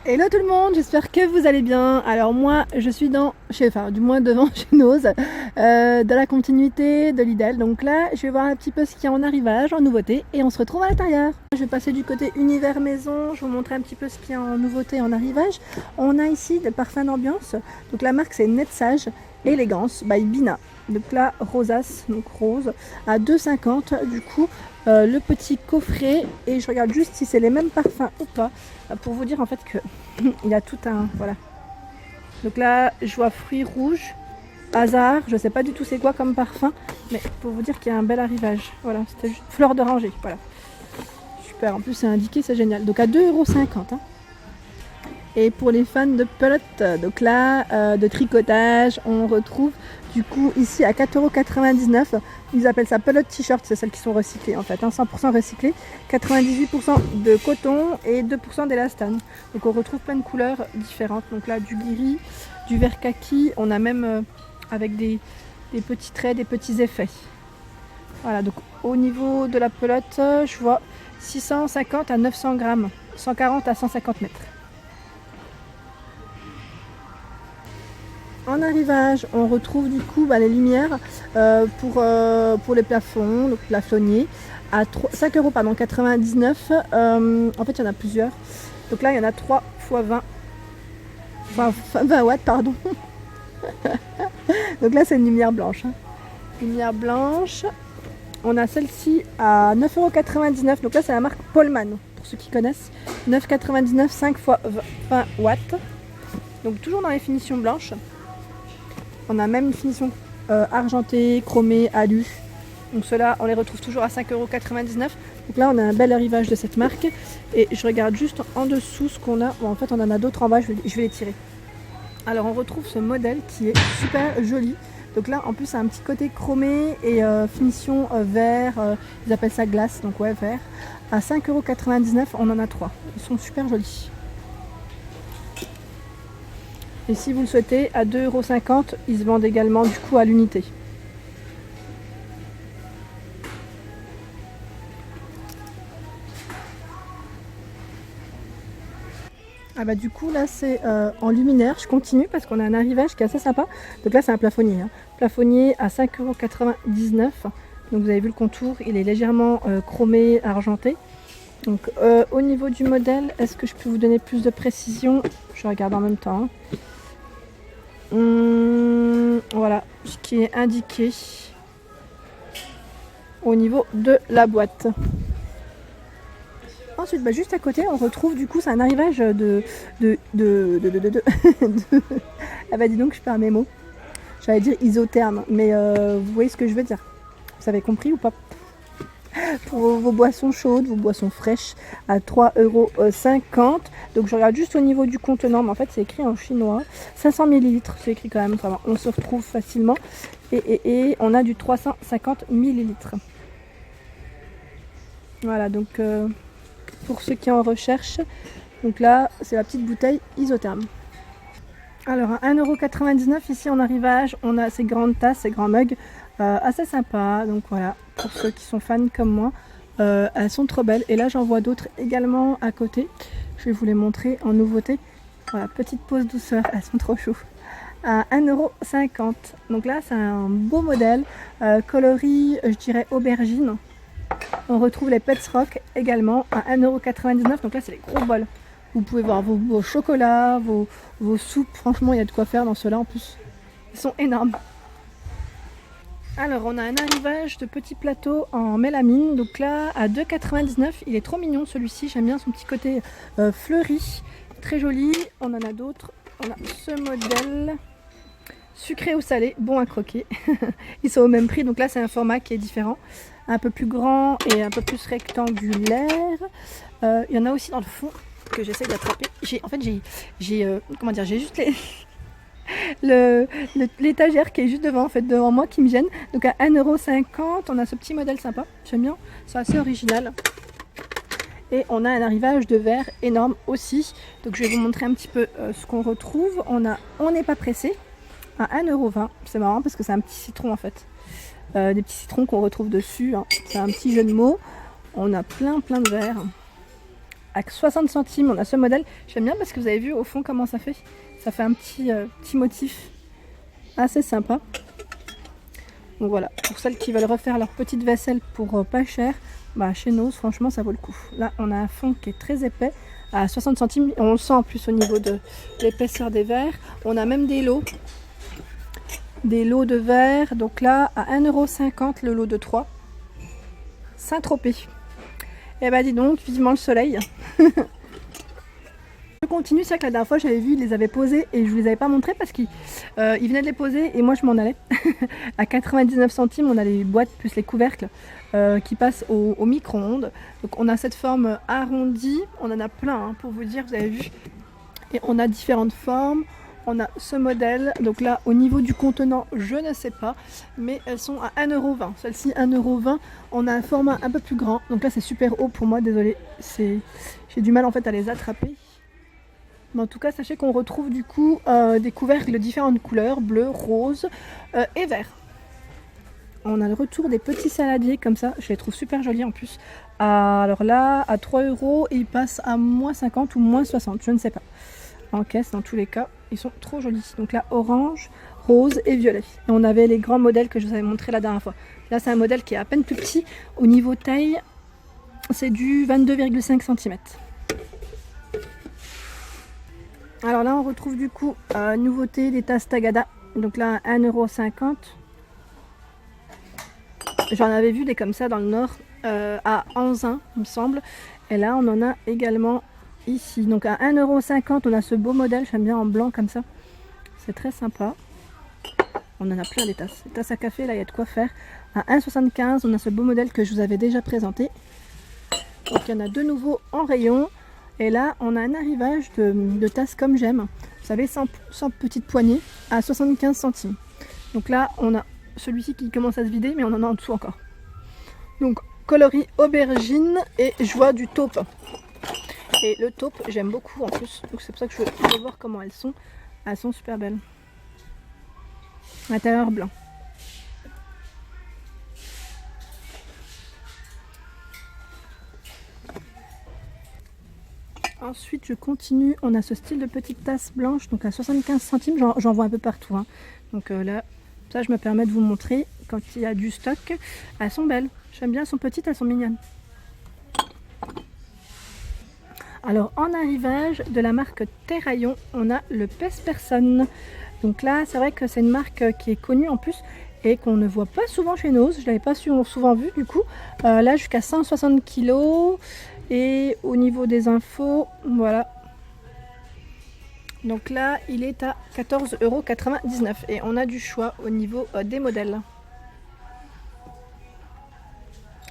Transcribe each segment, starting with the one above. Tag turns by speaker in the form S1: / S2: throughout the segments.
S1: Hello tout le monde, j'espère que vous allez bien. Alors moi je suis du moins devant chez Noz, dans la continuité de Lidl. Donc là je vais voir un petit peu ce qu'il y a en arrivage, en nouveauté, et on se retrouve à l'intérieur. Je vais passer du côté univers maison, je vais vous montrer un petit peu ce qu'il y a en nouveauté, en arrivage. On a ici des parfums d'ambiance, donc la marque c'est Net Sage Élégance by Bina. Donc là rosace, donc rose, à 2,50 du coup. Le petit coffret, et je regarde juste si c'est les mêmes parfums ou pas, pour vous dire en fait que il y a tout un, voilà. Donc là je vois fruits rouges, hasard, je sais pas du tout c'est quoi comme parfum, mais pour vous dire qu'il y a un bel arrivage. Voilà, c'était juste fleur d'oranger, voilà. Super, en plus c'est indiqué, c'est génial. Donc à 2,50 €, hein. Et pour les fans de pelote, donc là de tricotage, on retrouve du coup ici à 4,99 €. Ils appellent ça pelote t-shirt, c'est celles qui sont recyclées en fait, hein, 100% recyclées, 98% de coton et 2% d'élastane. Donc on retrouve plein de couleurs différentes. Donc là du gris, du vert kaki, on a même avec des petits traits, des petits effets. Voilà, donc au niveau de la pelote, je vois 650 à 900 grammes, 140 à 150 mètres. En arrivage, on retrouve du coup les lumières pour les plafonds, donc plafonniers, à 5,99 €. En fait, il y en a plusieurs. Donc là, il y en a 3 x 20 watts, pardon. Donc là, c'est une lumière blanche, hein. Lumière blanche. On a celle-ci à 9,99 €. Donc là, c'est la marque Pollman, pour ceux qui connaissent. 9,99 €, 5 x 20 watts. Donc toujours dans les finitions blanches. On a même une finition argentée, chromée, alu. Donc ceux-là, on les retrouve toujours à 5,99 €. Donc là, on a un bel arrivage de cette marque. Et je regarde juste en dessous ce qu'on a. Bon, en fait, on en a d'autres en bas, je vais les tirer. Alors, on retrouve ce modèle qui est super joli. Donc là, en plus, ça a un petit côté chromé et finition vert. Ils appellent ça glace, donc ouais, vert. À 5,99 €, on en a 3. Ils sont super jolis. Et si vous le souhaitez, à 2,50 €, ils se vendent également du coup à l'unité. Ah bah du coup là c'est en luminaire, je continue parce qu'on a un arrivage qui est assez sympa. Donc là c'est un plafonnier, hein. Plafonnier à 5,99 €. Donc vous avez vu le contour, il est légèrement chromé, argenté. Donc au niveau du modèle, est-ce que je peux vous donner plus de précision? Je regarde en même temps, hein. Voilà ce qui est indiqué au niveau de la boîte. Ensuite, juste à côté, on retrouve du coup, c'est un arrivage ah bah dis donc, je perds mes mots. J'allais dire isotherme, mais vous voyez ce que je veux dire. Vous avez compris ou pas? Pour vos boissons chaudes, vos boissons fraîches, à 3,50 €. Donc je regarde juste au niveau du contenant, mais en fait c'est écrit en chinois. 500 ml, c'est écrit quand même, enfin, on se retrouve facilement. Et on a du 350 ml. Voilà, donc pour ceux qui en recherchent, donc là c'est la petite bouteille isotherme. Alors à 1,99 € ici en arrivage, on a ces grandes tasses, ces grands mugs assez sympas. Donc voilà, pour ceux qui sont fans comme moi, elles sont trop belles. Et là j'en vois d'autres également à côté. Je vais vous les montrer en nouveauté. Voilà, petite pause douceur, elles sont trop choues. À 1,50 €. Donc là c'est un beau modèle, coloris je dirais aubergine. On retrouve les Pets Rock également à 1,99 €. Donc là c'est les gros bols. Vous pouvez voir vos chocolats, vos soupes. Franchement, il y a de quoi faire dans ceux-là en plus. Ils sont énormes. Alors, on a un arrivage de petits plateaux en mélamine. Donc là, à 2,99 €. Il est trop mignon celui-ci. J'aime bien son petit côté fleuri. Très joli. On en a d'autres. On a ce modèle. Sucré ou salé, bon à croquer. Ils sont au même prix. Donc là, c'est un format qui est différent. Un peu plus grand et un peu plus rectangulaire. Il y en a aussi dans le fond que j'essaie d'attraper. Comment dire, j'ai juste l'étagère qui est juste devant moi qui me gêne. Donc à 1,50 €, on a ce petit modèle sympa, j'aime bien, c'est assez original. Et on a un arrivage de verre énorme aussi. Donc je vais vous montrer un petit peu ce qu'on retrouve. On n'est pas pressé à 1,20 €. C'est marrant parce que c'est un petit citron en fait. Des petits citrons qu'on retrouve dessus, hein. C'est un petit jeu de mots. On a plein de verres à 60 centimes. On a ce modèle. J'aime bien parce que vous avez vu au fond comment ça fait. Ça fait un petit motif assez sympa. Donc voilà, pour celles qui veulent refaire leur petite vaisselle pour pas cher, bah chez Noz, franchement, ça vaut le coup. Là, on a un fond qui est très épais, à 60 centimes. On le sent en plus au niveau de l'épaisseur des verres. On a même des lots de verres. Donc là, à 1,50 € le lot de 3. Saint-Tropez. Et bah dis donc, vivement le soleil. Je continue, c'est vrai que la dernière fois j'avais vu, ils les avaient posés et je vous les avais pas montrés parce qu'ils venaient de les poser et moi je m'en allais. À 99 centimes, on a les boîtes plus les couvercles qui passent au micro-ondes. Donc on a cette forme arrondie, on en a plein hein, pour vous dire, vous avez vu. Et on a différentes formes. On a ce modèle, donc là au niveau du contenant je ne sais pas, mais elles sont à 1,20 €. Celle-ci 1,20 €, on a un format un peu plus grand, donc là c'est super haut pour moi, désolé, j'ai du mal en fait à les attraper. Mais en tout cas sachez qu'on retrouve du coup des couvercles de différentes couleurs, bleu, rose et vert. On a le retour des petits saladiers comme ça, je les trouve super jolis en plus. Alors là à 3 € et ils passent à moins 50 ou moins 60, je ne sais pas. En caisse dans tous les cas, ils sont trop jolis. Donc là orange, rose et violet. Et on avait les grands modèles que je vous avais montré la dernière fois. Là c'est un modèle qui est à peine plus petit. Au niveau taille, c'est du 22,5 cm. Alors là on retrouve du coup nouveauté des tasses Tagada. Donc là 1,50 €. J'en avais vu des comme ça dans le nord à Anzin il me semble. Et là on en a également ici. Donc à 1,50 € on a ce beau modèle, j'aime bien en blanc comme ça. C'est très sympa. On en a plein des tasses. Les tasses à café, là il y a de quoi faire. À 1,75 € on a ce beau modèle que je vous avais déjà présenté. Donc il y en a de nouveau en rayon. Et là on a un arrivage de tasses comme j'aime. Vous savez, sans petite poignée à 75 centimes. Donc là on a celui-ci qui commence à se vider, mais on en a en dessous encore. Donc coloris aubergine et je vois du taupe. Et le taupe j'aime beaucoup en plus, donc c'est pour ça que je veux voir comment elles sont. Elles sont super belles. Intérieur blanc. Ensuite je continue, on a ce style de petite tasse blanche, donc à 75 centimes, j'en vois un peu partout. Hein. Donc là, ça je me permets de vous montrer quand il y a du stock. Elles sont belles, j'aime bien, elles sont petites, elles sont mignonnes. Alors en arrivage de la marque Terraillon, on a le Pèse-Personne. Donc là c'est vrai que c'est une marque qui est connue en plus et qu'on ne voit pas souvent chez Noz. Je ne l'avais pas souvent vu du coup. Là jusqu'à 160 kg. Et au niveau des infos, voilà. Donc là il est à 14,99 € et on a du choix au niveau des modèles.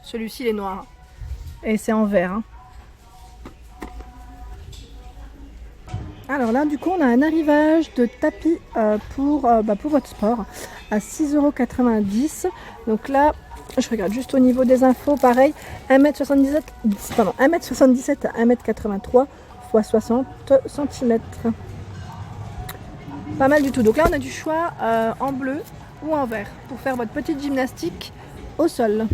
S1: Celui-ci il est noir et c'est en vert. Hein. Alors là du coup on a un arrivage de tapis pour votre sport à 6,90 €. Donc là je regarde juste au niveau des infos, pareil, 1,77 m à 1,83 m x 60 cm. Pas mal du tout. Donc là on a du choix en bleu ou en vert pour faire votre petite gymnastique au sol.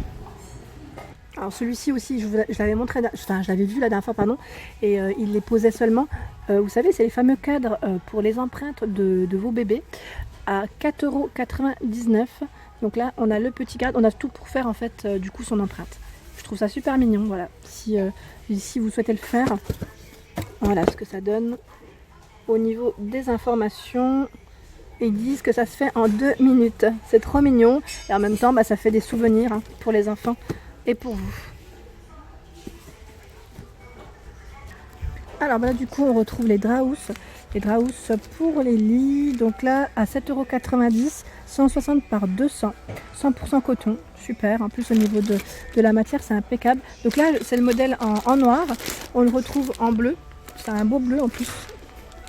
S1: Alors celui-ci aussi, je l'avais montré, enfin je l'avais vu la dernière fois, pardon, et il les posait seulement. Vous savez, c'est les fameux cadres pour les empreintes de vos bébés à 4,99 €. Donc là, on a le petit cadre, on a tout pour faire en fait du coup son empreinte. Je trouve ça super mignon, voilà. Si vous souhaitez le faire, voilà ce que ça donne. Au niveau des informations, ils disent que ça se fait en 2 minutes. C'est trop mignon et en même temps, ça fait des souvenirs hein, pour les enfants et pour vous. Alors là du coup on retrouve les draus. Les draus pour les lits, donc là à 7,90 €, 160 par 200, 100% coton, super, en plus au niveau de la matière c'est impeccable. Donc là c'est le modèle en noir, on le retrouve en bleu, c'est un beau bleu en plus,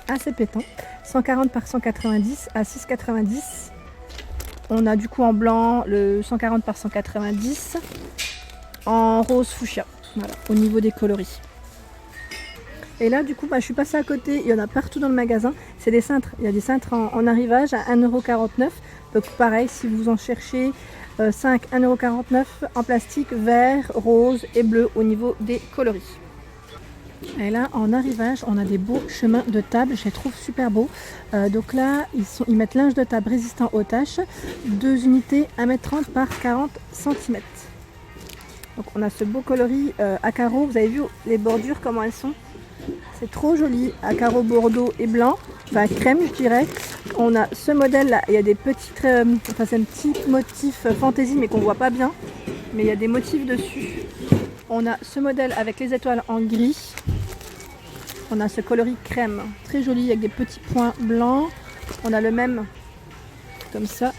S1: assez pétant, 140 par 190 à 6,90 €. On a du coup en blanc le 140 par 190, en rose fuchsia, voilà, au niveau des coloris. Et là du coup je suis passée à côté, il y en a partout dans le magasin, c'est des cintres, il y a des cintres en arrivage à 1,49 €. Donc pareil, si vous en cherchez 5, 1,49 € en plastique, vert, rose et bleu au niveau des coloris. Et là, en arrivage, on a des beaux chemins de table, je les trouve super beaux. Donc là, ils mettent linge de table résistant aux taches, 2 unités 1,30 m par 40 cm. Donc on a ce beau coloris à carreaux, vous avez vu les bordures comment elles sont? C'est trop joli, à carreaux bordeaux et blanc, enfin crème je dirais. On a ce modèle là, il y a des petites, enfin c'est un petit motif fantaisie mais qu'on voit pas bien, mais il y a des motifs dessus. On a ce modèle avec les étoiles en gris. On a ce coloris crème, très joli avec des petits points blancs. On a le même, comme ça,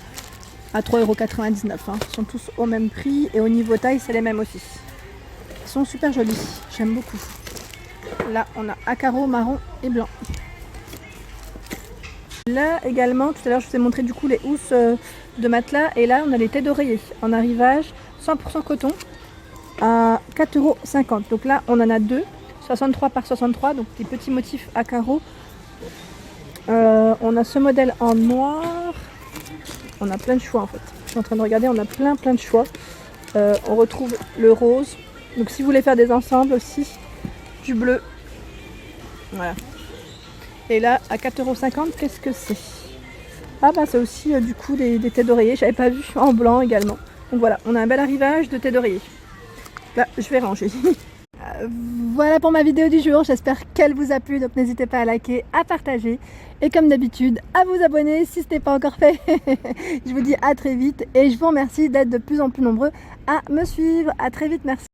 S1: à 3,99 €. Hein. Ils sont tous au même prix et au niveau taille, c'est les mêmes aussi. Ils sont super jolis, j'aime beaucoup. Là, on a à carreaux marron et blanc. Là également, tout à l'heure, je vous ai montré du coup les housses de matelas. Et là, on a les têtes d'oreiller en arrivage, 100% coton, à 4,50 €. Donc là, on en a deux. 63 par 63, donc des petits motifs à carreaux. On a ce modèle en noir. On a plein de choix en fait. Je suis en train de regarder, on a plein de choix. On retrouve le rose. Donc si vous voulez faire des ensembles aussi, du bleu. Voilà. Et là, à 4,50 €, qu'est-ce que c'est? Ah bah c'est aussi du coup des têtes d'oreiller, j'avais pas vu, en blanc également. Donc voilà, on a un bel arrivage de têtes d'oreiller. Là, je vais ranger. Voilà pour ma vidéo du jour, j'espère qu'elle vous a plu, donc n'hésitez pas à liker, à partager et comme d'habitude à vous abonner si ce n'est pas encore fait. Je vous dis à très vite et je vous remercie d'être de plus en plus nombreux à me suivre. À très vite, merci.